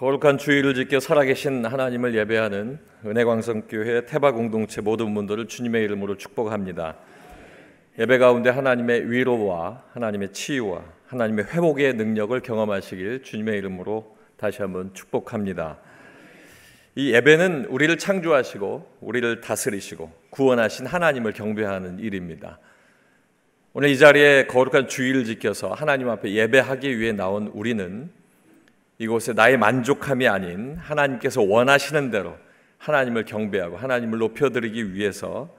거룩한 주일을 지켜 살아계신 하나님을 예배하는 은혜광성교회 태바공동체 모든 분들을 주님의 이름으로 축복합니다. 예배 가운데 하나님의 위로와 하나님의 치유와 하나님의 회복의 능력을 경험하시길 주님의 이름으로 다시 한번 축복합니다. 이 예배는 우리를 창조하시고 우리를 다스리시고 구원하신 하나님을 경배하는 일입니다. 오늘 이 자리에 거룩한 주일을 지켜서 하나님 앞에 예배하기 위해 나온 우리는 이곳에 나의 만족함이 아닌 하나님께서 원하시는 대로 하나님을 경배하고 하나님을 높여드리기 위해서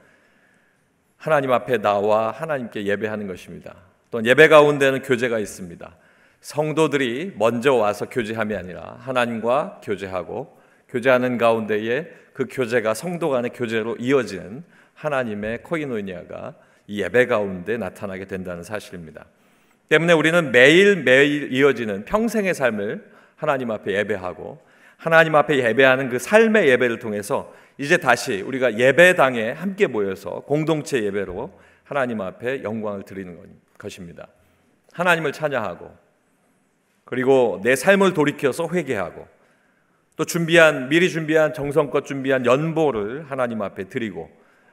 하나님 앞에 나와 하나님께 예배하는 것입니다. 또 예배 가운데는 교제가 있습니다. 성도들이 먼저 와서 교제함이 아니라 하나님과 교제하고 교제하는 가운데에 그 교제가 성도 간의 교제로 이어지는 하나님의 코이노니아가 이 예배 가운데 나타나게 된다는 사실입니다. 때문에 우리는 매일매일 이어지는 평생의 삶을 하나님 앞에 예배하고 하나님 앞에 예배하는 그 삶의 예배를 통해서 이제 다시 우리가 예배당에 함께 모여서 공동체 예배로 하나님 앞에 영광을 드리는 것입니다. 하나님을 찬양하고 그리고 내 삶을 돌이켜서 회개하고 또 미리 준비한 정성껏 준비한 연보를 하나님 앞에 드리고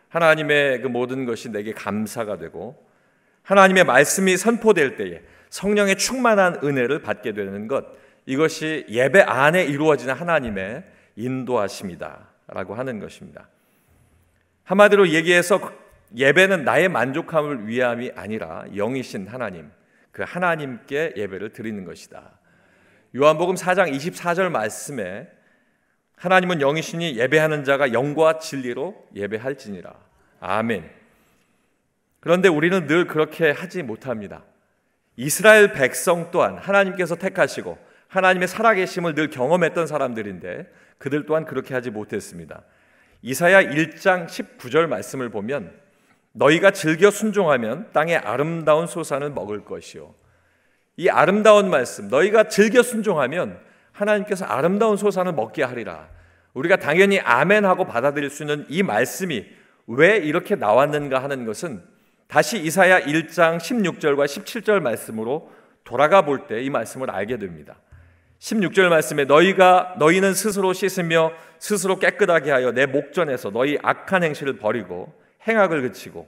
하나님의 그 모든 것이 내게 감사가 되고 하나님의 말씀이 선포될 때에 성령의 충만한 은혜를 받게 되는 것, 이것이 예배 안에 이루어지는 하나님의 인도하심이다 라고 하는 것입니다. 한마디로 얘기해서 예배는 나의 만족함을 위함이 아니라 영이신 하나님, 그 하나님께 예배를 드리는 것이다. 요한복음 4장 24절 말씀에 하나님은 영이시니 예배하는 자가 영과 진리로 예배할지니라. 아멘. 그런데 우리는 늘 그렇게 하지 못합니다. 이스라엘 백성 또한 하나님께서 택하시고 하나님의 살아계심을 늘 경험했던 사람들인데 그들 또한 그렇게 하지 못했습니다. 이사야 1장 19절 말씀을 보면 너희가 즐겨 순종하면 땅의 아름다운 소산을 먹을 것이요. 이 아름다운 말씀, 너희가 즐겨 순종하면 하나님께서 아름다운 소산을 먹게 하리라. 우리가 당연히 아멘하고 받아들일 수 있는 이 말씀이 왜 이렇게 나왔는가 하는 것은 다시 이사야 1장 16절과 17절 말씀으로 돌아가 볼 때 이 말씀을 알게 됩니다. 16절 말씀에 너희는 스스로 씻으며 스스로 깨끗하게 하여 내 목전에서 너희 악한 행실을 버리고 행악을 그치고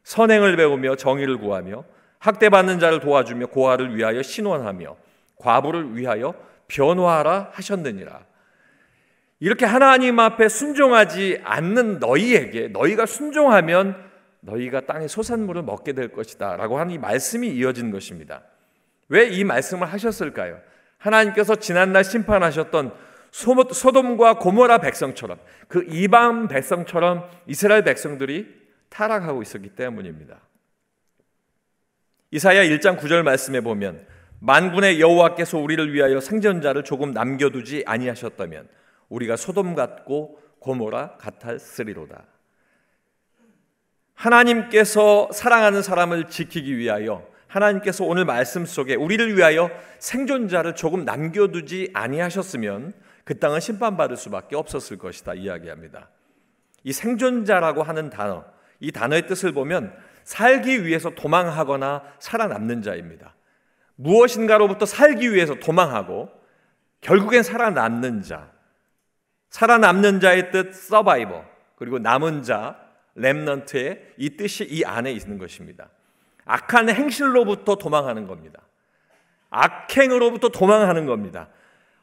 선행을 배우며 정의를 구하며 학대받는 자를 도와주며 고아를 위하여 신원하며 과부를 위하여 변호하라 하셨느니라. 이렇게 하나님 앞에 순종하지 않는 너희에게 너희가 순종하면 너희가 땅의 소산물을 먹게 될 것이다 라고 하는 이 말씀이 이어진 것입니다. 왜 이 말씀을 하셨을까요? 하나님께서 지난날 심판하셨던 소돔과 고모라 백성처럼 그 이방 백성처럼 이스라엘 백성들이 타락하고 있었기 때문입니다. 이사야 1장 9절 말씀에 보면 만군의 여호와께서 우리를 위하여 생존자를 조금 남겨두지 아니하셨다면 우리가 소돔 같고 고모라 같았으리로다. 하나님께서 사랑하는 사람을 지키기 위하여 하나님께서 오늘 말씀 속에 우리를 위하여 생존자를 조금 남겨두지 아니하셨으면 그 땅은 심판받을 수밖에 없었을 것이다 이야기합니다. 이 생존자라고 하는 단어, 이 단어의 뜻을 보면 살기 위해서 도망하거나 살아남는 자입니다. 무엇인가로부터 살기 위해서 도망하고 결국엔 살아남는 자, 살아남는 자의 뜻 서바이버, 그리고 남은 자 렘넌트의 이 뜻이 이 안에 있는 것입니다. 악한 행실로부터 도망하는 겁니다. 악행으로부터 도망하는 겁니다.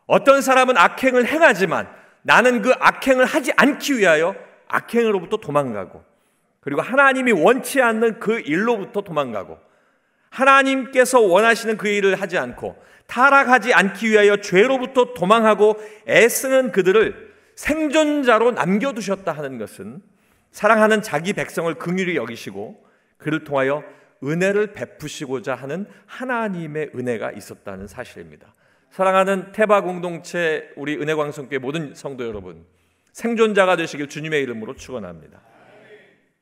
어떤 사람은 악행을 행하지만 나는 그 악행을 하지 않기 위하여 악행으로부터 도망가고 그리고 하나님이 원치 않는 그 일로부터 도망가고 하나님께서 원하시는 그 일을 하지 않고 타락하지 않기 위하여 죄로부터 도망하고 애쓰는 그들을 생존자로 남겨두셨다 하는 것은 사랑하는 자기 백성을 긍휼히 여기시고 그를 통하여 은혜를 베푸시고자 하는 하나님의 은혜가 있었다는 사실입니다. 사랑하는 태바 공동체 우리 은혜광성교회 모든 성도 여러분, 생존자가 되시길 주님의 이름으로 축원합니다.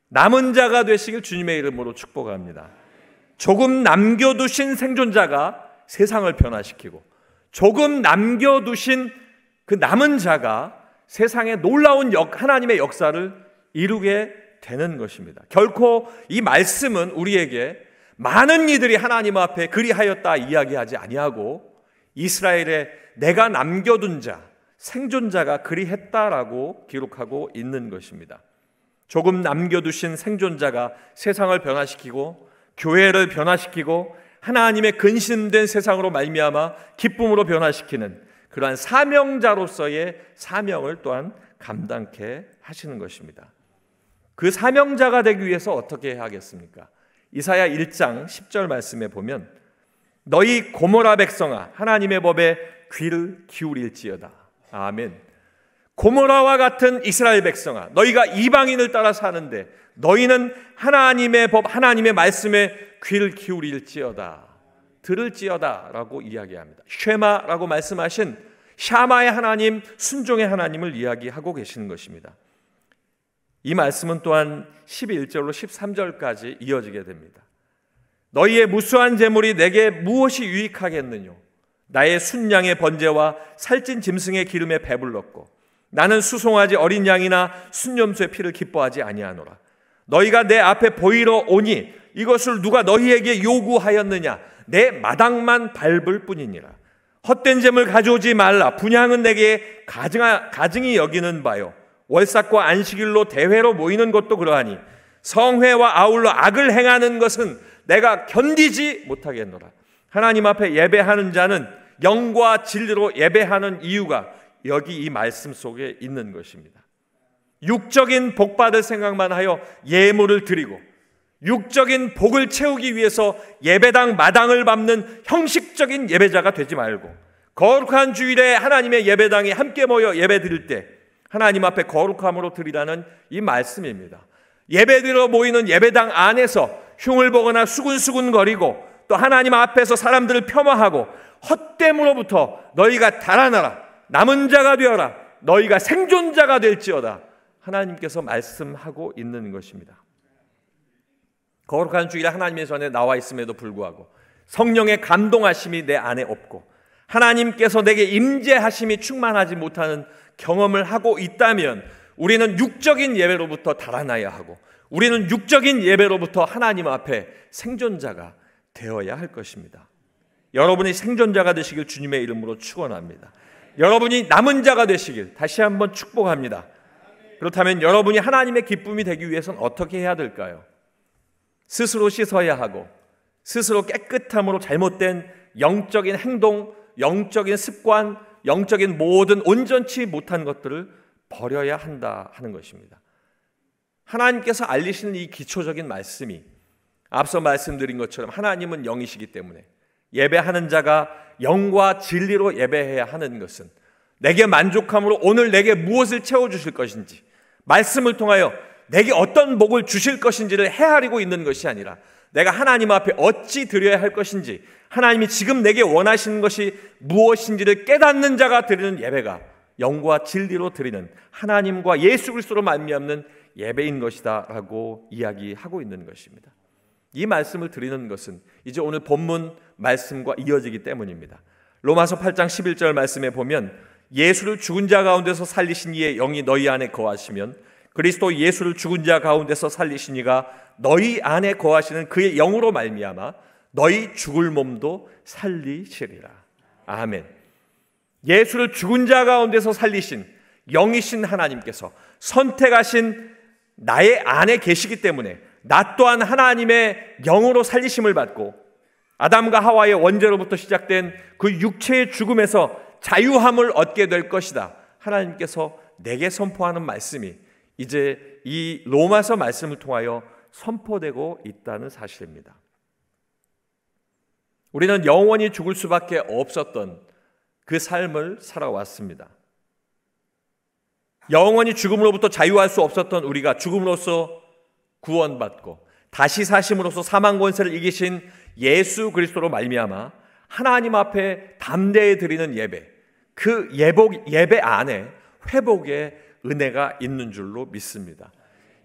남은 자가 되시길 주님의 이름으로 축복합니다. 조금 남겨두신 생존자가 세상을 변화시키고 조금 남겨두신 그 남은 자가 세상에 놀라운 하나님의 역사를 이루게 되는 것입니다. 결코 이 말씀은 우리에게 많은 이들이 하나님 앞에 그리하였다 이야기하지 아니하고 이스라엘의 내가 남겨둔 자, 생존자가 그리했다라고 기록하고 있는 것입니다. 조금 남겨두신 생존자가 세상을 변화시키고 교회를 변화시키고 하나님의 근심된 세상으로 말미암아 기쁨으로 변화시키는 그러한 사명자로서의 사명을 또한 감당케 하시는 것입니다. 그 사명자가 되기 위해서 어떻게 해야 하겠습니까? 이사야 1장 10절 말씀에 보면 너희 고모라 백성아 하나님의 법에 귀를 기울일지어다. 아멘. 고모라와 같은 이스라엘 백성아, 너희가 이방인을 따라 사는데 너희는 하나님의 법, 하나님의 말씀에 귀를 기울일지어다, 들을지어다 라고 이야기합니다. 쉐마라고 말씀하신 샤마의 하나님, 순종의 하나님을 이야기하고 계시는 것입니다. 이 말씀은 또한 11절로 13절까지 이어지게 됩니다. 너희의 무수한 재물이 내게 무엇이 유익하겠느뇨? 나의 순양의 번제와 살찐 짐승의 기름에 배불렀고 나는 수송아지 어린 양이나 순염소의 피를 기뻐하지 아니하노라. 너희가 내 앞에 보이러 오니 이것을 누가 너희에게 요구하였느냐? 내 마당만 밟을 뿐이니라. 헛된 재물 가져오지 말라. 분향은 내게 가증히 여기는 바요. 월삭과 안식일로 대회로 모이는 것도 그러하니 성회와 아울러 악을 행하는 것은 내가 견디지 못하겠노라. 하나님 앞에 예배하는 자는 영과 진리로 예배하는 이유가 여기 이 말씀 속에 있는 것입니다. 육적인 복 받을 생각만 하여 예물을 드리고 육적인 복을 채우기 위해서 예배당 마당을 밟는 형식적인 예배자가 되지 말고 거룩한 주일에 하나님의 예배당에 함께 모여 예배 드릴 때 하나님 앞에 거룩함으로 드리라는 이 말씀입니다. 예배드리러 모이는 예배당 안에서 흉을 보거나 수군수군거리고 또 하나님 앞에서 사람들을 폄하하고 헛됨으로부터 너희가 달아나라. 남은 자가 되어라. 너희가 생존자가 될지어다. 하나님께서 말씀하고 있는 것입니다. 거룩한 주일에 하나님의 전에 나와 있음에도 불구하고 성령의 감동하심이 내 안에 없고 하나님께서 내게 임재하심이 충만하지 못하는 경험을 하고 있다면 우리는 육적인 예배로부터 달아나야 하고 우리는 육적인 예배로부터 하나님 앞에 생존자가 되어야 할 것입니다. 여러분이 생존자가 되시길 주님의 이름으로 축원합니다. 여러분이 남은 자가 되시길 다시 한번 축복합니다. 그렇다면 여러분이 하나님의 기쁨이 되기 위해서는 어떻게 해야 될까요? 스스로 씻어야 하고 스스로 깨끗함으로 잘못된 영적인 행동, 영적인 습관, 영적인 모든 온전치 못한 것들을 버려야 한다 하는 것입니다. 하나님께서 알리시는 이 기초적인 말씀이 앞서 말씀드린 것처럼 하나님은 영이시기 때문에 예배하는 자가 영과 진리로 예배해야 하는 것은 내게 만족함으로 오늘 내게 무엇을 채워주실 것인지 말씀을 통하여 내게 어떤 복을 주실 것인지를 헤아리고 있는 것이 아니라 내가 하나님 앞에 어찌 드려야 할 것인지 하나님이 지금 내게 원하시는 것이 무엇인지를 깨닫는 자가 드리는 예배가 영과 진리로 드리는 하나님과 예수 그리스도로 말미암는 예배인 것이다 라고 이야기하고 있는 것입니다. 이 말씀을 드리는 것은 이제 오늘 본문 말씀과 이어지기 때문입니다. 로마서 8장 11절 말씀에 보면 예수를 죽은 자 가운데서 살리신 이의 영이 너희 안에 거하시면 그리스도 예수를 죽은 자 가운데서 살리신 이가 너희 안에 거하시는 그의 영으로 말미암아 너희 죽을 몸도 살리시리라. 아멘. 예수를 죽은 자 가운데서 살리신 영이신 하나님께서 선택하신 나의 안에 계시기 때문에 나 또한 하나님의 영으로 살리심을 받고 아담과 하와의 원죄로부터 시작된 그 육체의 죽음에서 자유함을 얻게 될 것이다. 하나님께서 내게 선포하는 말씀이 이제 이 로마서 말씀을 통하여 선포되고 있다는 사실입니다. 우리는 영원히 죽을 수밖에 없었던 그 삶을 살아왔습니다. 영원히 죽음으로부터 자유할 수 없었던 우리가 죽음으로써 구원받고 다시 사심으로써 사망 권세를 이기신 예수 그리스도로 말미암아 하나님 앞에 담대히 드리는 예배, 그 예배 안에 회복의 은혜가 있는 줄로 믿습니다.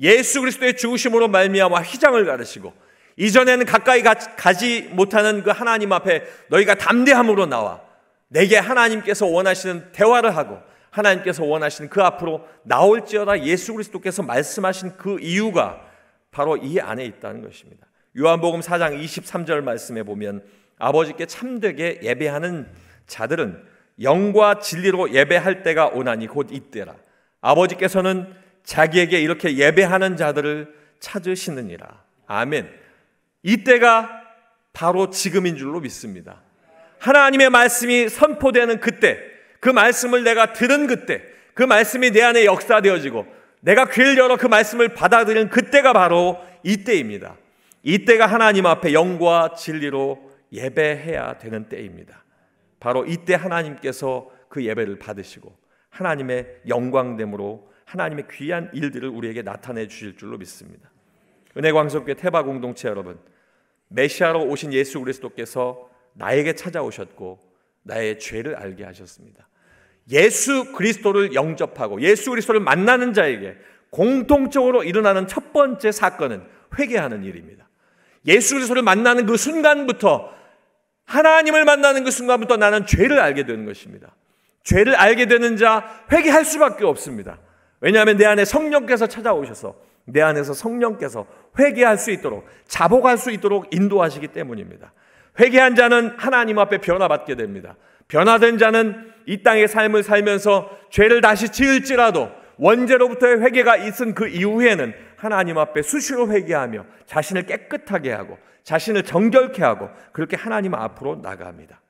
예수 그리스도의 죽으심으로 말미암아 휘장을 가르시고 이전에는 가까이 가지 못하는 그 하나님 앞에 너희가 담대함으로 나와 내게 하나님께서 원하시는 대화를 하고 하나님께서 원하시는 그 앞으로 나올지어다 예수 그리스도께서 말씀하신 그 이유가 바로 이 안에 있다는 것입니다. 요한복음 4장 23절 말씀에 보면 아버지께 참되게 예배하는 자들은 영과 진리로 예배할 때가 오나니 곧 이때라. 아버지께서는 자기에게 이렇게 예배하는 자들을 찾으시느니라. 아멘. 이때가 바로 지금인 줄로 믿습니다. 하나님의 말씀이 선포되는 그때, 그 말씀을 내가 들은 그때, 그 말씀이 내 안에 역사되어지고 내가 귀를 열어 그 말씀을 받아들이는 그때가 바로 이때입니다. 이때가 하나님 앞에 영과 진리로 예배해야 되는 때입니다. 바로 이때 하나님께서 그 예배를 받으시고 하나님의 영광됨으로 하나님의 귀한 일들을 우리에게 나타내 주실 줄로 믿습니다. 은혜광석교회 태바 공동체 여러분, 메시아로 오신 예수 그리스도께서 나에게 찾아오셨고 나의 죄를 알게 하셨습니다. 예수 그리스도를 영접하고 예수 그리스도를 만나는 자에게 공통적으로 일어나는 첫 번째 사건은 회개하는 일입니다. 예수 그리스도를 만나는 그 순간부터, 하나님을 만나는 그 순간부터 나는 죄를 알게 되는 것입니다. 죄를 알게 되는 자 회개할 수밖에 없습니다. 왜냐하면 내 안에 성령께서 찾아오셔서 내 안에서 성령께서 회개할 수 있도록, 자복할 수 있도록 인도하시기 때문입니다. 회개한 자는 하나님 앞에 변화받게 됩니다. 변화된 자는 이 땅의 삶을 살면서 죄를 다시 지을지라도 원죄로부터의 회개가 있은 그 이후에는 하나님 앞에 수시로 회개하며 자신을 깨끗하게 하고 자신을 정결케 하고 그렇게 하나님 앞으로 나갑니다.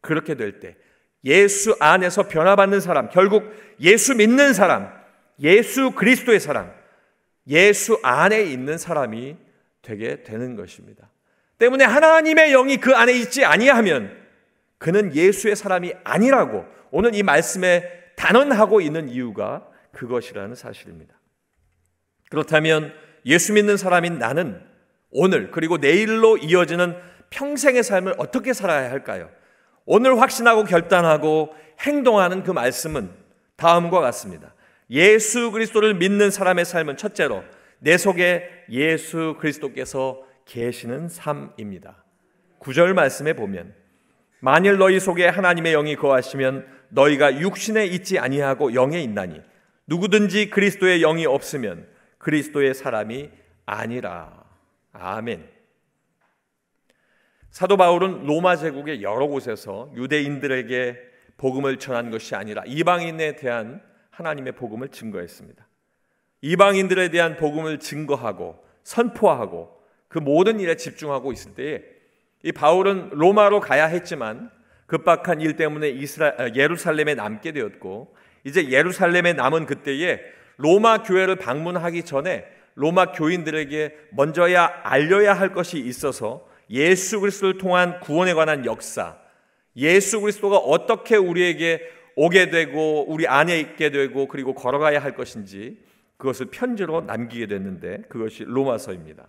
그렇게 될 때 예수 안에서 변화받는 사람, 결국 예수 믿는 사람, 예수 그리스도의 사람, 예수 안에 있는 사람이 되게 되는 것입니다. 때문에 하나님의 영이 그 안에 있지 아니하면 그는 예수의 사람이 아니라고 오늘 이 말씀에 단언하고 있는 이유가 그것이라는 사실입니다. 그렇다면 예수 믿는 사람인 나는 오늘 그리고 내일로 이어지는 평생의 삶을 어떻게 살아야 할까요? 오늘 확신하고 결단하고 행동하는 그 말씀은 다음과 같습니다. 예수 그리스도를 믿는 사람의 삶은 첫째로 내 속에 예수 그리스도께서 계시는 삶입니다. 9절 말씀에 보면 만일 너희 속에 하나님의 영이 거하시면 너희가 육신에 있지 아니하고 영에 있나니 누구든지 그리스도의 영이 없으면 그리스도의 사람이 아니라. 아멘. 사도 바울은 로마 제국의 여러 곳에서 유대인들에게 복음을 전한 것이 아니라 이방인에 대한 하나님의 복음을 증거했습니다. 이방인들에 대한 복음을 증거하고 선포하고 그 모든 일에 집중하고 있을 때에 이 바울은 로마로 가야 했지만 급박한 일 때문에 예루살렘에 남게 되었고, 이제 예루살렘에 남은 그때에 로마 교회를 방문하기 전에 로마 교인들에게 먼저야 알려야 할 것이 있어서 예수 그리스도를 통한 구원에 관한 역사, 예수 그리스도가 어떻게 우리에게 오게 되고 우리 안에 있게 되고 그리고 걸어가야 할 것인지 그것을 편지로 남기게 됐는데 그것이 로마서입니다.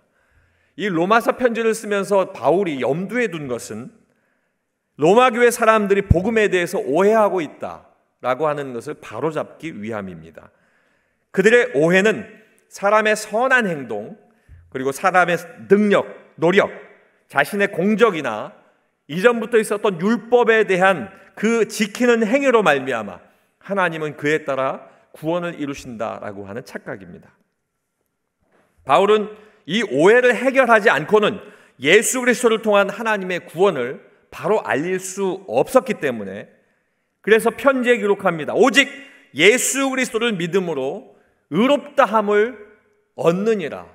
이 로마서 편지를 쓰면서 바울이 염두에 둔 것은 로마 교회 사람들이 복음에 대해서 오해하고 있다라고 하는 것을 바로잡기 위함입니다. 그들의 오해는 사람의 선한 행동, 그리고 사람의 능력, 노력, 자신의 공적이나 이전부터 있었던 율법에 대한 그 지키는 행위로 말미암아 하나님은 그에 따라 구원을 이루신다라고 하는 착각입니다. 바울은 이 오해를 해결하지 않고는 예수 그리스도를 통한 하나님의 구원을 바로 알릴 수 없었기 때문에 그래서 편지에 기록합니다. 오직 예수 그리스도를 믿음으로 의롭다함을 얻느니라.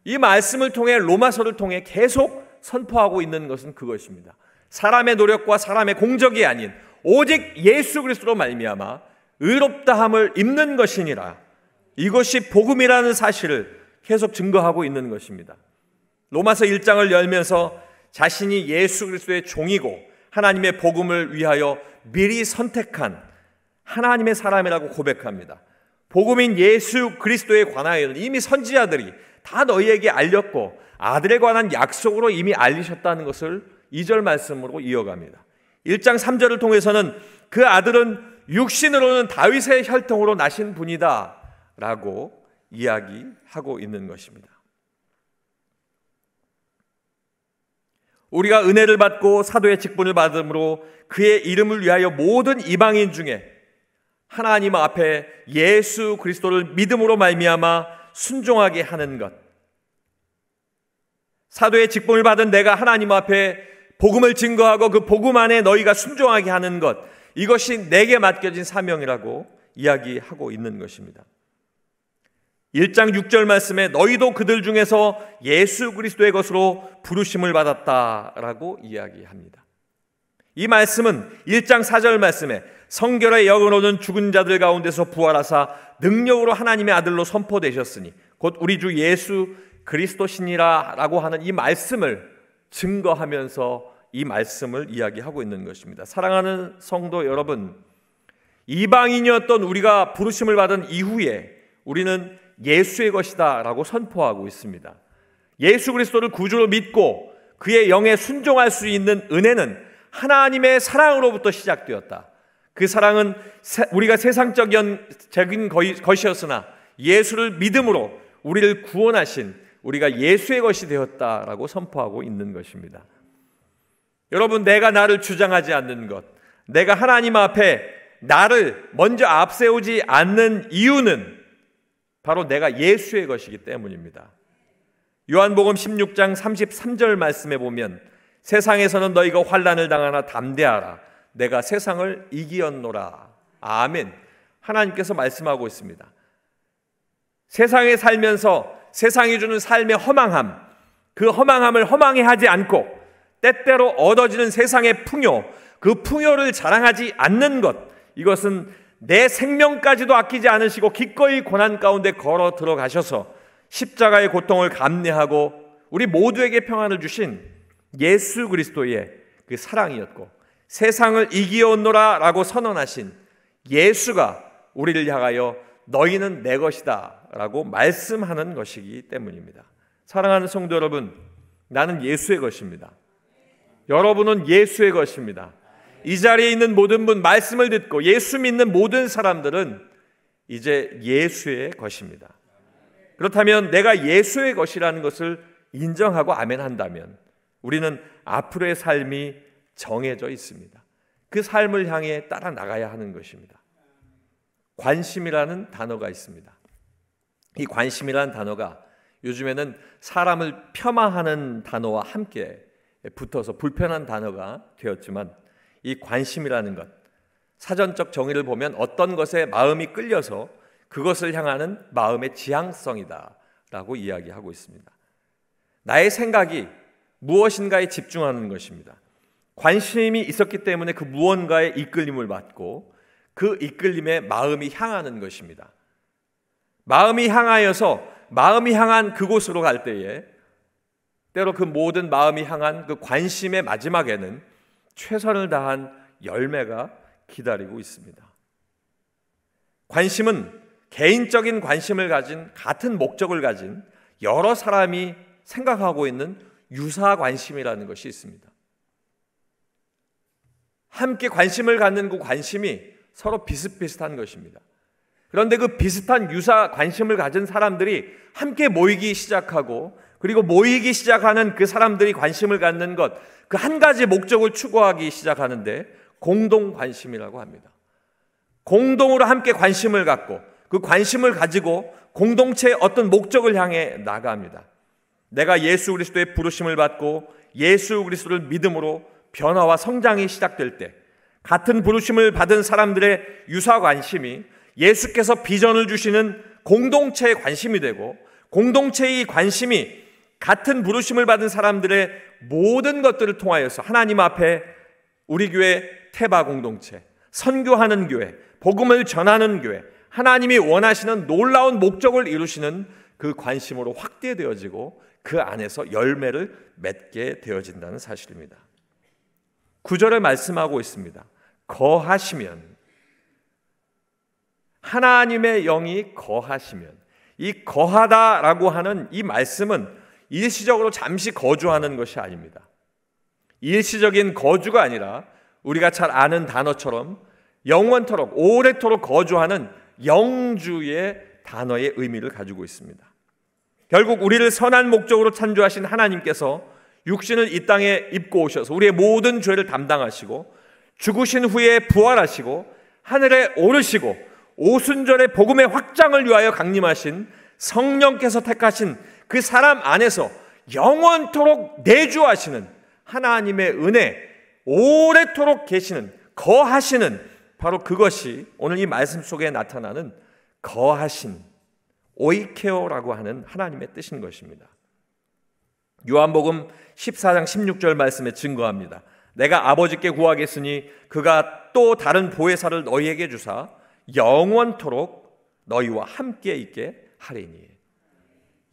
이 말씀을 통해 로마서를 통해 계속 선포하고 있는 것은 그것입니다. 사람의 노력과 사람의 공적이 아닌 오직 예수 그리스도로 말미암아 의롭다함을 입는 것이니라. 이것이 복음이라는 사실을 계속 증거하고 있는 것입니다. 로마서 1장을 열면서 자신이 예수 그리스도의 종이고 하나님의 복음을 위하여 미리 선택한 하나님의 사람이라고 고백합니다. 복음인 예수 그리스도에 관하여는 이미 선지자들이 다 너희에게 알렸고 아들에 관한 약속으로 이미 알리셨다는 것을 2절 말씀으로 이어갑니다. 1장 3절을 통해서는 그 아들은 육신으로는 다윗의 혈통으로 나신 분이다 라고 이야기하고 있는 것입니다. 우리가 은혜를 받고 사도의 직분을 받음으로 그의 이름을 위하여 모든 이방인 중에 하나님 앞에 예수 그리스도를 믿음으로 말미암아 순종하게 하는 것, 사도의 직분을 받은 내가 하나님 앞에 복음을 증거하고 그 복음 안에 너희가 순종하게 하는 것, 이것이 내게 맡겨진 사명이라고 이야기하고 있는 것입니다. 1장 6절 말씀에 너희도 그들 중에서 예수 그리스도의 것으로 부르심을 받았다라고 이야기합니다. 이 말씀은 1장 4절 말씀에 성결의 영을 얻은 죽은 자들 가운데서 부활하사 능력으로 하나님의 아들로 선포되셨으니 곧 우리 주 예수 그리스도시니라 라고 하는 이 말씀을 증거하면서 이 말씀을 이야기하고 있는 것입니다. 사랑하는 성도 여러분, 이방인이었던 우리가 부르심을 받은 이후에 우리는 예수의 것이다 라고 선포하고 있습니다. 예수 그리스도를 구주로 믿고 그의 영에 순종할 수 있는 은혜는 하나님의 사랑으로부터 시작되었다. 그 사랑은 우리가 세상적인 것이었으나 예수를 믿음으로 우리를 구원하신 우리가 예수의 것이 되었다라고 선포하고 있는 것입니다. 여러분, 내가 나를 주장하지 않는 것, 내가 하나님 앞에 나를 먼저 앞세우지 않는 이유는 바로 내가 예수의 것이기 때문입니다. 요한복음 16장 33절 말씀에 보면 세상에서는 너희가 환난을 당하나 담대하라 내가 세상을 이기었노라. 아멘. 하나님께서 말씀하고 있습니다. 세상에 살면서 세상이 주는 삶의 허망함, 그 허망함을 허망해 하지 않고 때때로 얻어지는 세상의 풍요, 그 풍요를 자랑하지 않는 것, 이것은 내 생명까지도 아끼지 않으시고 기꺼이 고난 가운데 걸어 들어가셔서 십자가의 고통을 감내하고 우리 모두에게 평안을 주신 예수 그리스도의 그 사랑이었고 세상을 이기었노라 라고 선언하신 예수가 우리를 향하여 너희는 내 것이다 라고 말씀하는 것이기 때문입니다. 사랑하는 성도 여러분, 나는 예수의 것입니다. 여러분은 예수의 것입니다. 이 자리에 있는 모든 분, 말씀을 듣고 예수 믿는 모든 사람들은 이제 예수의 것입니다. 그렇다면 내가 예수의 것이라는 것을 인정하고 아멘한다면 우리는 앞으로의 삶이 정해져 있습니다. 그 삶을 향해 따라 나가야 하는 것입니다. 관심이라는 단어가 있습니다. 이 관심이라는 단어가 요즘에는 사람을 폄하하는 단어와 함께 붙어서 불편한 단어가 되었지만 이 관심이라는 것, 사전적 정의를 보면 어떤 것에 마음이 끌려서 그것을 향하는 마음의 지향성이다 라고 이야기하고 있습니다. 나의 생각이 무엇인가에 집중하는 것입니다. 관심이 있었기 때문에 그 무언가에 이끌림을 받고 그 이끌림에 마음이 향하는 것입니다. 마음이 향하여서 마음이 향한 그곳으로 갈 때에 때로 그 모든 마음이 향한 그 관심의 마지막에는 최선을 다한 열매가 기다리고 있습니다. 관심은 개인적인 관심을 가진 같은 목적을 가진 여러 사람이 생각하고 있는 유사 관심이라는 것이 있습니다. 함께 관심을 갖는 그 관심이 서로 비슷비슷한 것입니다. 그런데 그 비슷한 유사 관심을 가진 사람들이 함께 모이기 시작하고 그리고 모이기 시작하는 그 사람들이 관심을 갖는 것, 그 한 가지 목적을 추구하기 시작하는데 공동 관심이라고 합니다. 공동으로 함께 관심을 갖고 그 관심을 가지고 공동체의 어떤 목적을 향해 나갑니다. 내가 예수 그리스도의 부르심을 받고 예수 그리스도를 믿음으로 변화와 성장이 시작될 때 같은 부르심을 받은 사람들의 유사 관심이 예수께서 비전을 주시는 공동체의 관심이 되고 공동체의 관심이 같은 부르심을 받은 사람들의 모든 것들을 통하여서 하나님 앞에 우리 교회 태바 공동체, 선교하는 교회, 복음을 전하는 교회, 하나님이 원하시는 놀라운 목적을 이루시는 그 관심으로 확대되어지고 그 안에서 열매를 맺게 되어진다는 사실입니다. 9절에 말씀하고 있습니다. 거하시면, 하나님의 영이 거하시면, 이 거하다라고 하는 이 말씀은 일시적으로 잠시 거주하는 것이 아닙니다. 일시적인 거주가 아니라 우리가 잘 아는 단어처럼 영원토록 오래토록 거주하는 영주의 단어의 의미를 가지고 있습니다. 결국 우리를 선한 목적으로 창조하신 하나님께서 육신을 이 땅에 입고 오셔서 우리의 모든 죄를 담당하시고 죽으신 후에 부활하시고 하늘에 오르시고 오순절의 복음의 확장을 위하여 강림하신 성령께서 택하신 그 사람 안에서 영원토록 내주하시는 하나님의 은혜, 오래토록 계시는 거하시는, 바로 그것이 오늘 이 말씀 속에 나타나는 거하신 오이케오라고 하는 하나님의 뜻인 것입니다. 요한복음 14장 16절 말씀에 증거합니다. 내가 아버지께 구하겠으니 그가 또 다른 보혜사를 너희에게 주사 영원토록 너희와 함께 있게 하리니.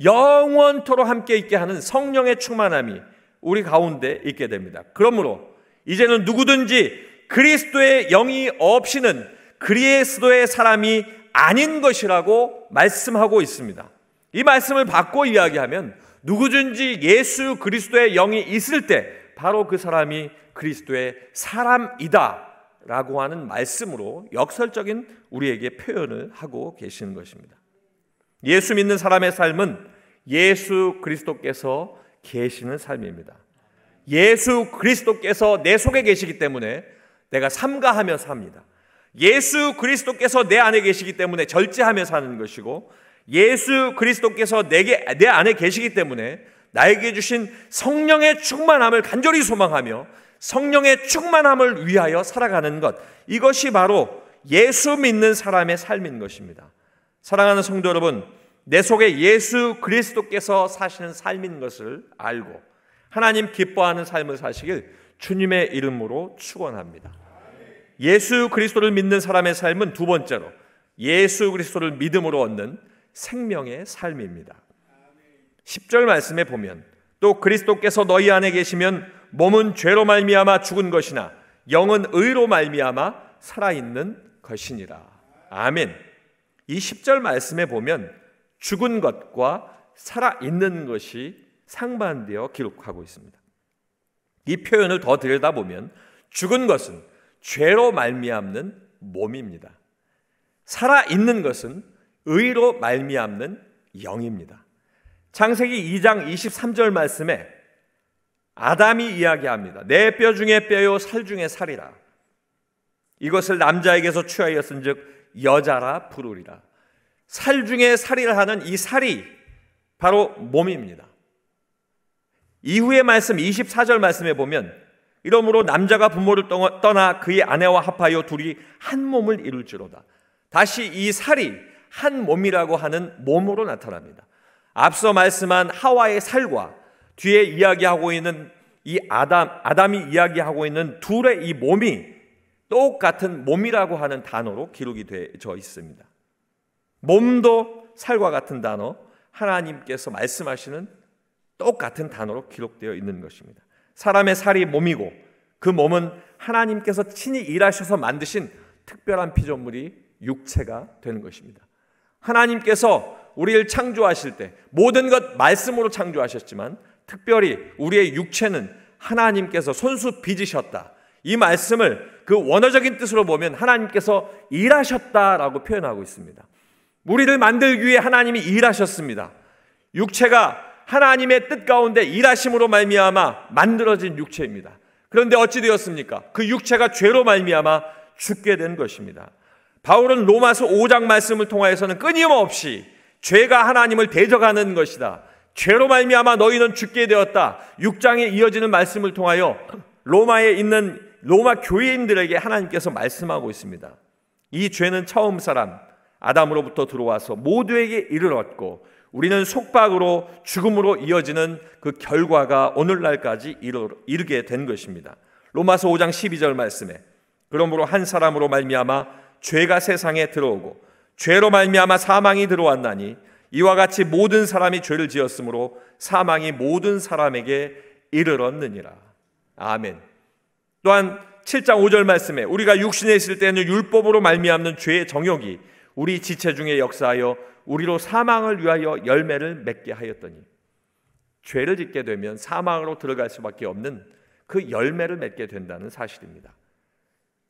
영원토록 함께 있게 하는 성령의 충만함이 우리 가운데 있게 됩니다. 그러므로 이제는 누구든지 그리스도의 영이 없이는 그리스도의 사람이 아닌 것이라고 말씀하고 있습니다. 이 말씀을 바꿔 이야기하면 누구든지 예수 그리스도의 영이 있을 때 바로 그 사람이 그리스도의 사람이다 라고 하는 말씀으로 역설적인 우리에게 표현을 하고 계시는 것입니다. 예수 믿는 사람의 삶은 예수 그리스도께서 계시는 삶입니다. 예수 그리스도께서 내 속에 계시기 때문에 내가 삼가하며 삽니다. 예수 그리스도께서 내 안에 계시기 때문에 절제하며 사는 것이고, 예수 그리스도께서 내 안에 계시기 때문에 나에게 주신 성령의 충만함을 간절히 소망하며 성령의 충만함을 위하여 살아가는 것, 이것이 바로 예수 믿는 사람의 삶인 것입니다. 사랑하는 성도 여러분, 내 속에 예수 그리스도께서 사시는 삶인 것을 알고 하나님 기뻐하는 삶을 사시길 주님의 이름으로 축원합니다. 예수 그리스도를 믿는 사람의 삶은 두 번째로 예수 그리스도를 믿음으로 얻는 생명의 삶입니다. 10절 말씀에 보면 또 그리스도께서 너희 안에 계시면 몸은 죄로 말미암아 죽은 것이나 영은 의로 말미암아 살아있는 것이니라. 아멘. 이 10절 말씀에 보면 죽은 것과 살아있는 것이 상반되어 기록하고 있습니다. 이 표현을 더 들여다보면 죽은 것은 죄로 말미암는 몸입니다. 살아있는 것은 의로 말미암는 영입니다. 창세기 2장 23절 말씀에 아담이 이야기합니다. 내 뼈 중에 뼈요 살 중에 살이라. 이것을 남자에게서 취하였은즉 여자라 부르리라. 살 중에 살이라 하는 이 살이 바로 몸입니다. 이후의 말씀 24절 말씀에 보면 이러므로 남자가 부모를 떠나 그의 아내와 합하여 둘이 한 몸을 이룰지로다. 다시 이 살이 한 몸이라고 하는 몸으로 나타납니다. 앞서 말씀한 하와의 살과 뒤에 이야기하고 있는 이 아담이 이야기하고 있는 둘의 이 몸이 똑같은 몸이라고 하는 단어로 기록이 되어 있습니다. 몸도 살과 같은 단어, 하나님께서 말씀하시는 똑같은 단어로 기록되어 있는 것입니다. 사람의 살이 몸이고 그 몸은 하나님께서 친히 일하셔서 만드신 특별한 피조물이 육체가 되는 것입니다. 하나님께서 우리를 창조하실 때 모든 것 말씀으로 창조하셨지만 특별히 우리의 육체는 하나님께서 손수 빚으셨다. 이 말씀을 그 원어적인 뜻으로 보면 하나님께서 일하셨다라고 표현하고 있습니다. 우리를 만들기 위해 하나님이 일하셨습니다. 육체가 하나님의 뜻 가운데 일하심으로 말미암아 만들어진 육체입니다. 그런데 어찌 되었습니까? 그 육체가 죄로 말미암아 죽게 된 것입니다. 바울은 로마서 5장 말씀을 통하여서는 끊임없이 죄가 하나님을 대적하는 것이다. 죄로 말미암아 너희는 죽게 되었다. 6장에 이어지는 말씀을 통하여 로마에 있는 로마 교인들에게 하나님께서 말씀하고 있습니다. 이 죄는 처음 사람 아담으로부터 들어와서 모두에게 이르렀고 우리는 속박으로 죽음으로 이어지는 그 결과가 오늘날까지 이르게 된 것입니다. 로마서 5장 12절 말씀에 그러므로 한 사람으로 말미암아 죄가 세상에 들어오고 죄로 말미암아 사망이 들어왔나니 이와 같이 모든 사람이 죄를 지었으므로 사망이 모든 사람에게 이르렀느니라. 아멘. 또한 7장 5절 말씀에 우리가 육신에 있을 때는 율법으로 말미암는 죄의 정욕이 우리 지체 중에 역사하여 우리로 사망을 위하여 열매를 맺게 하였더니, 죄를 짓게 되면 사망으로 들어갈 수밖에 없는 그 열매를 맺게 된다는 사실입니다.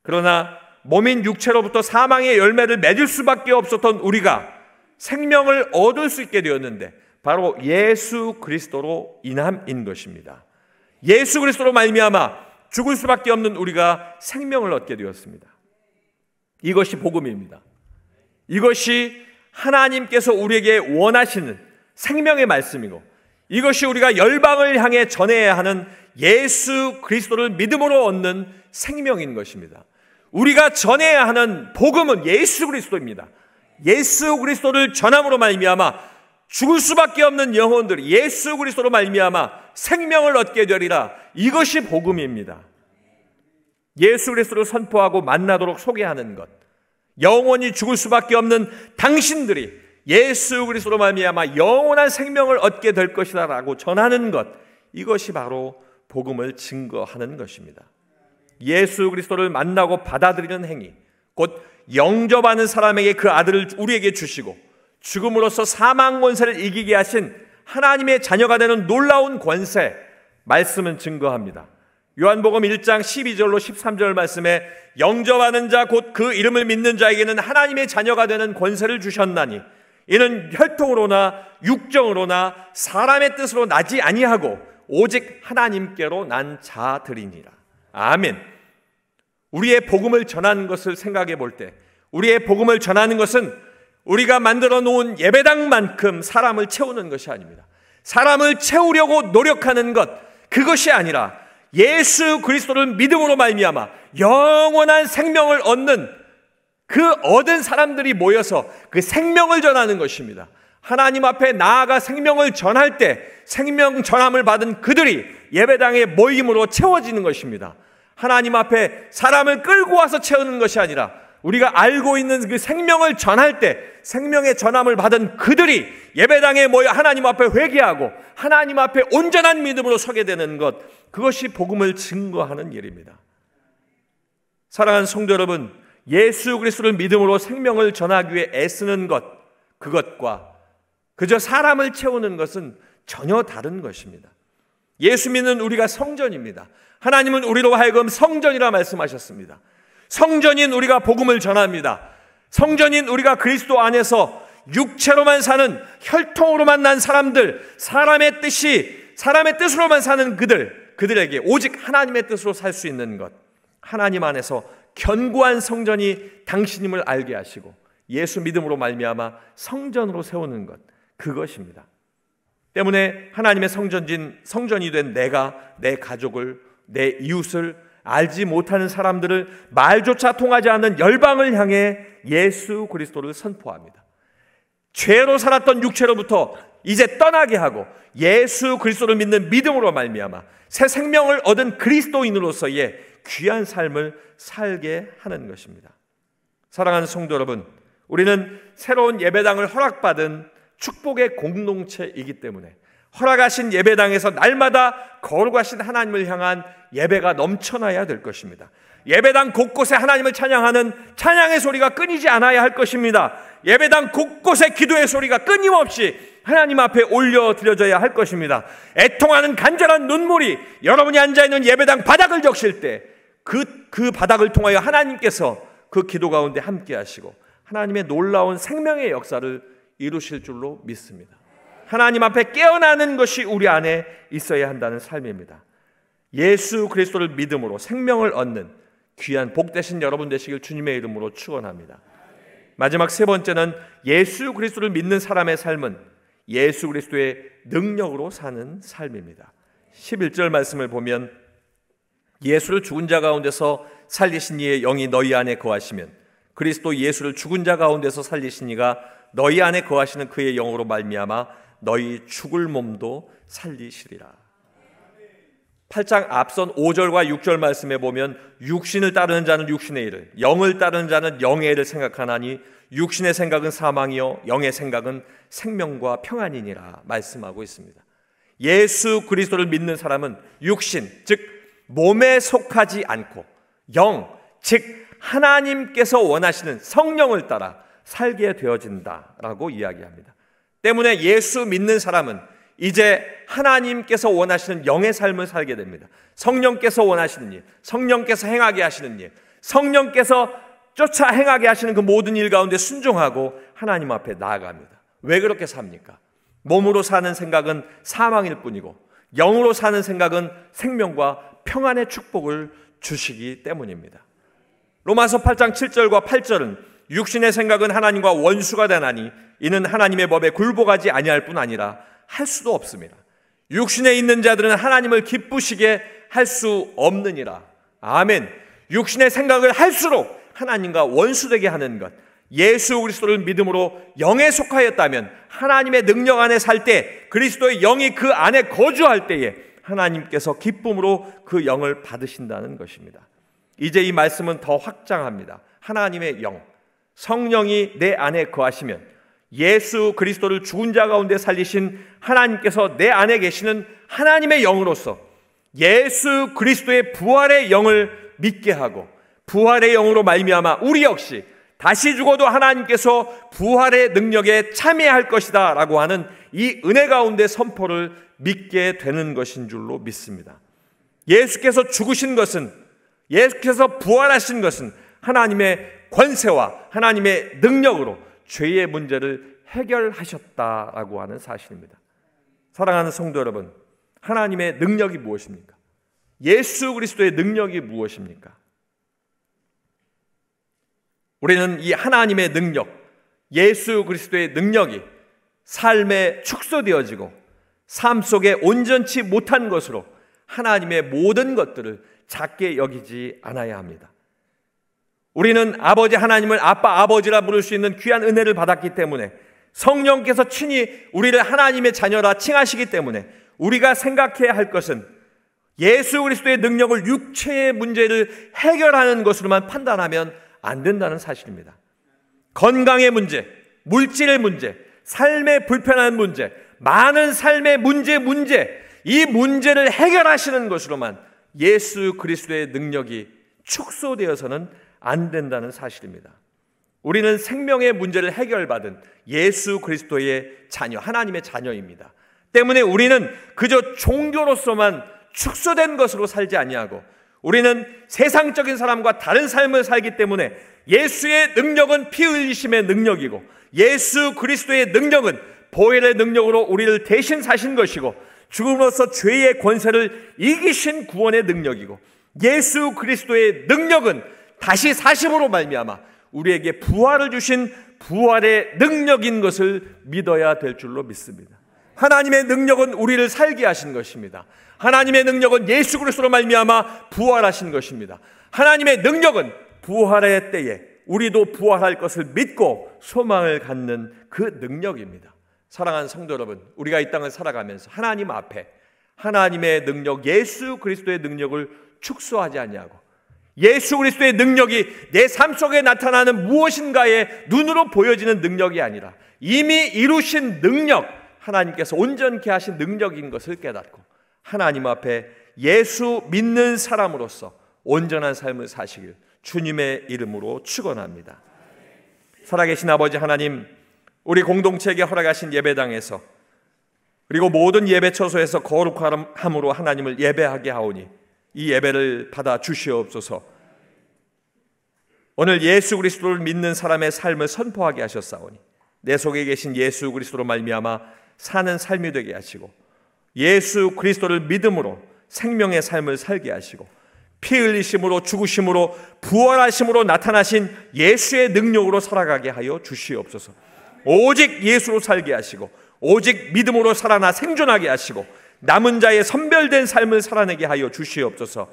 그러나 몸인 육체로부터 사망의 열매를 맺을 수밖에 없었던 우리가 생명을 얻을 수 있게 되었는데 바로 예수 그리스도로 인함인 것입니다. 예수 그리스도로 말미암아 죽을 수밖에 없는 우리가 생명을 얻게 되었습니다. 이것이 복음입니다. 이것이 하나님께서 우리에게 원하시는 생명의 말씀이고 이것이 우리가 열방을 향해 전해야 하는 예수 그리스도를 믿음으로 얻는 생명인 것입니다. 우리가 전해야 하는 복음은 예수 그리스도입니다. 예수 그리스도를 전함으로 말미암아 죽을 수밖에 없는 영혼들이 예수 그리스도로 말미암아 생명을 얻게 되리라. 이것이 복음입니다. 예수 그리스도를 선포하고 만나도록 소개하는 것, 영원히 죽을 수밖에 없는 당신들이 예수 그리스도로 말미암아 영원한 생명을 얻게 될 것이다 라고 전하는 것, 이것이 바로 복음을 증거하는 것입니다. 예수 그리스도를 만나고 받아들이는 행위, 곧 영접하는 사람에게 그 아들을 우리에게 주시고 죽음으로써 사망 권세를 이기게 하신 하나님의 자녀가 되는 놀라운 권세, 말씀은 증거합니다. 요한복음 1장 12절로 13절 말씀에 영접하는 자 곧 그 이름을 믿는 자에게는 하나님의 자녀가 되는 권세를 주셨나니 이는 혈통으로나 육정으로나 사람의 뜻으로 나지 아니하고 오직 하나님께로 난 자들이니라. 아멘. 우리의 복음을 전하는 것을 생각해 볼 때, 우리의 복음을 전하는 것은 우리가 만들어 놓은 예배당만큼 사람을 채우는 것이 아닙니다. 사람을 채우려고 노력하는 것, 그것이 아니라 예수 그리스도를 믿음으로 말미암아 영원한 생명을 얻는 그 얻은 사람들이 모여서 그 생명을 전하는 것입니다. 하나님 앞에 나아가 생명을 전할 때 생명 전함을 받은 그들이 예배당의 모임으로 채워지는 것입니다. 하나님 앞에 사람을 끌고 와서 채우는 것이 아니라 우리가 알고 있는 그 생명을 전할 때 생명의 전함을 받은 그들이 예배당에 모여 하나님 앞에 회개하고 하나님 앞에 온전한 믿음으로 서게 되는 것, 그것이 복음을 증거하는 일입니다. 사랑하는 성도 여러분, 예수 그리스도를 믿음으로 생명을 전하기 위해 애쓰는 것, 그것과 그저 사람을 채우는 것은 전혀 다른 것입니다. 예수 믿는 우리가 성전입니다. 하나님은 우리로 하여금 성전이라 말씀하셨습니다. 성전인 우리가 복음을 전합니다. 성전인 우리가 그리스도 안에서 육체로만 사는, 혈통으로만 난 사람들, 사람의 뜻으로만 사는 그들에게 오직 하나님의 뜻으로 살 수 있는 것, 하나님 안에서 견고한 성전이 당신임을 알게 하시고 예수 믿음으로 말미암아 성전으로 세우는 것, 그것입니다. 때문에 하나님의 성전이 된 내가 내 가족을, 내 이웃을, 알지 못하는 사람들을, 말조차 통하지 않는 열방을 향해 예수 그리스도를 선포합니다. 죄로 살았던 육체로부터 이제 떠나게 하고 예수 그리스도를 믿는 믿음으로 말미암아 새 생명을 얻은 그리스도인으로서의 귀한 삶을 살게 하는 것입니다. 사랑하는 성도 여러분, 우리는 새로운 예배당을 허락받은 축복의 공동체이기 때문에 허락하신 예배당에서 날마다 거룩하신 하나님을 향한 예배가 넘쳐나야 될 것입니다. 예배당 곳곳에 하나님을 찬양하는 찬양의 소리가 끊이지 않아야 할 것입니다. 예배당 곳곳에 기도의 소리가 끊임없이 하나님 앞에 올려드려져야 할 것입니다. 애통하는 간절한 눈물이 여러분이 앉아있는 예배당 바닥을 적실 때 그 바닥을 통하여 하나님께서 그 기도 가운데 함께 하시고 하나님의 놀라운 생명의 역사를 이루실 줄로 믿습니다. 하나님 앞에 깨어나는 것이 우리 안에 있어야 한다는 삶입니다. 예수 그리스도를 믿음으로 생명을 얻는 귀한 복되신 여러분 되시길 주님의 이름으로 축원합니다. 마지막 세 번째는 예수 그리스도를 믿는 사람의 삶은 예수 그리스도의 능력으로 사는 삶입니다. 11절 말씀을 보면 예수를 죽은 자 가운데서 살리신 이의 영이 너희 안에 거하시면 그리스도 예수를 죽은 자 가운데서 살리신 이가 너희 안에 거하시는 그의 영으로 말미암아 너희 죽을 몸도 살리시리라. 8장 앞선 5절과 6절 말씀에 보면 육신을 따르는 자는 육신의 일을, 영을 따르는 자는 영의 일을 생각하나니 육신의 생각은 사망이요 영의 생각은 생명과 평안이니라 말씀하고 있습니다. 예수 그리스도를 믿는 사람은 육신, 즉 몸에 속하지 않고 영, 즉 하나님께서 원하시는 성령을 따라 살게 되어진다라고 이야기합니다. 때문에 예수 믿는 사람은 이제 하나님께서 원하시는 영의 삶을 살게 됩니다. 성령께서 원하시는 일, 성령께서 행하게 하시는 일, 성령께서 쫓아 행하게 하시는 그 모든 일 가운데 순종하고 하나님 앞에 나아갑니다. 왜 그렇게 삽니까? 몸으로 사는 생각은 사망일 뿐이고 영으로 사는 생각은 생명과 평안의 축복을 주시기 때문입니다. 로마서 8장 7절과 8절은 육신의 생각은 하나님과 원수가 되나니 이는 하나님의 법에 굴복하지 아니할 뿐 아니라 할 수도 없습니다. 육신에 있는 자들은 하나님을 기쁘시게 할 수 없느니라. 아멘. 육신의 생각을 할수록 하나님과 원수되게 하는 것, 예수 그리스도를 믿음으로 영에 속하였다면 하나님의 능력 안에 살 때, 그리스도의 영이 그 안에 거주할 때에 하나님께서 기쁨으로 그 영을 받으신다는 것입니다. 이제 이 말씀은 더 확장합니다. 하나님의 영, 성령이 내 안에 거하시면 예수 그리스도를 죽은 자 가운데 살리신 하나님께서 내 안에 계시는 하나님의 영으로서 예수 그리스도의 부활의 영을 믿게 하고, 부활의 영으로 말미암아 우리 역시 다시 죽어도 하나님께서 부활의 능력에 참여할 것이다 라고 하는 이 은혜 가운데 선포를 믿게 되는 것인 줄로 믿습니다. 예수께서 죽으신 것은, 예수께서 부활하신 것은 하나님의 권세와 하나님의 능력으로 죄의 문제를 해결하셨다라고 하는 사실입니다. 사랑하는 성도 여러분, 하나님의 능력이 무엇입니까? 예수 그리스도의 능력이 무엇입니까? 우리는 이 하나님의 능력, 예수 그리스도의 능력이 삶에 축소되어지고 삶 속에 온전치 못한 것으로 하나님의 모든 것들을 작게 여기지 않아야 합니다. 우리는 아버지 하나님을 아빠, 아버지라 부를 수 있는 귀한 은혜를 받았기 때문에, 성령께서 친히 우리를 하나님의 자녀라 칭하시기 때문에 우리가 생각해야 할 것은 예수 그리스도의 능력을 육체의 문제를 해결하는 것으로만 판단하면 안 된다는 사실입니다. 건강의 문제, 물질의 문제, 삶의 불편한 문제, 많은 삶의 문제, 이 문제를 해결하시는 것으로만 예수 그리스도의 능력이 축소되어서는 안 된다는 사실입니다. 우리는 생명의 문제를 해결받은 예수 그리스도의 자녀, 하나님의 자녀입니다. 때문에 우리는 그저 종교로서만 축소된 것으로 살지 아니하고, 우리는 세상적인 사람과 다른 삶을 살기 때문에 예수의 능력은 피 흘리심의 능력이고, 예수 그리스도의 능력은 보혈의 능력으로 우리를 대신 사신 것이고, 죽음으로써 죄의 권세를 이기신 구원의 능력이고, 예수 그리스도의 능력은 다시 사심으로 말미암아 우리에게 부활을 주신 부활의 능력인 것을 믿어야 될 줄로 믿습니다. 하나님의 능력은 우리를 살게 하신 것입니다. 하나님의 능력은 예수 그리스도로 말미암아 부활하신 것입니다. 하나님의 능력은 부활의 때에 우리도 부활할 것을 믿고 소망을 갖는 그 능력입니다. 사랑하는 성도 여러분, 우리가 이 땅을 살아가면서 하나님 앞에 하나님의 능력, 예수 그리스도의 능력을 축소하지 아니하고, 예수 그리스도의 능력이 내 삶 속에 나타나는 무엇인가에 눈으로 보여지는 능력이 아니라 이미 이루신 능력, 하나님께서 온전케 하신 능력인 것을 깨닫고 하나님 앞에 예수 믿는 사람으로서 온전한 삶을 사시길 주님의 이름으로 축원합니다. 살아계신 아버지 하나님, 우리 공동체에게 허락하신 예배당에서, 그리고 모든 예배 처소에서 거룩함으로 하나님을 예배하게 하오니 이 예배를 받아 주시옵소서. 오늘 예수 그리스도를 믿는 사람의 삶을 선포하게 하셨사오니 내 속에 계신 예수 그리스도로 말미암아 사는 삶이 되게 하시고, 예수 그리스도를 믿음으로 생명의 삶을 살게 하시고, 피 흘리심으로 죽으심으로 부활하심으로 나타나신 예수의 능력으로 살아가게 하여 주시옵소서. 오직 예수로 살게 하시고, 오직 믿음으로 살아나 생존하게 하시고, 남은 자의 선별된 삶을 살아내게 하여 주시옵소서.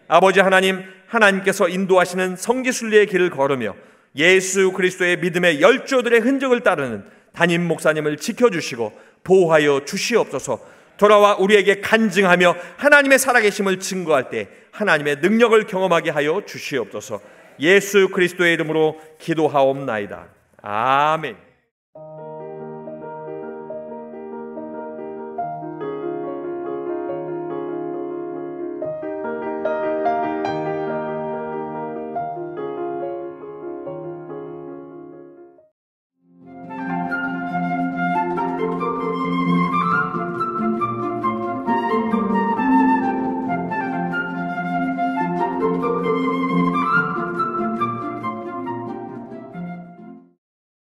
아버지 하나님, 하나님께서 인도하시는 성지순례의 길을 걸으며 예수 그리스도의 믿음의 열조들의 흔적을 따르는 담임 목사님을 지켜주시고 보호하여 주시옵소서. 돌아와 우리에게 간증하며 하나님의 살아계심을 증거할 때 하나님의 능력을 경험하게 하여 주시옵소서. 예수 그리스도의 이름으로 기도하옵나이다. 아멘.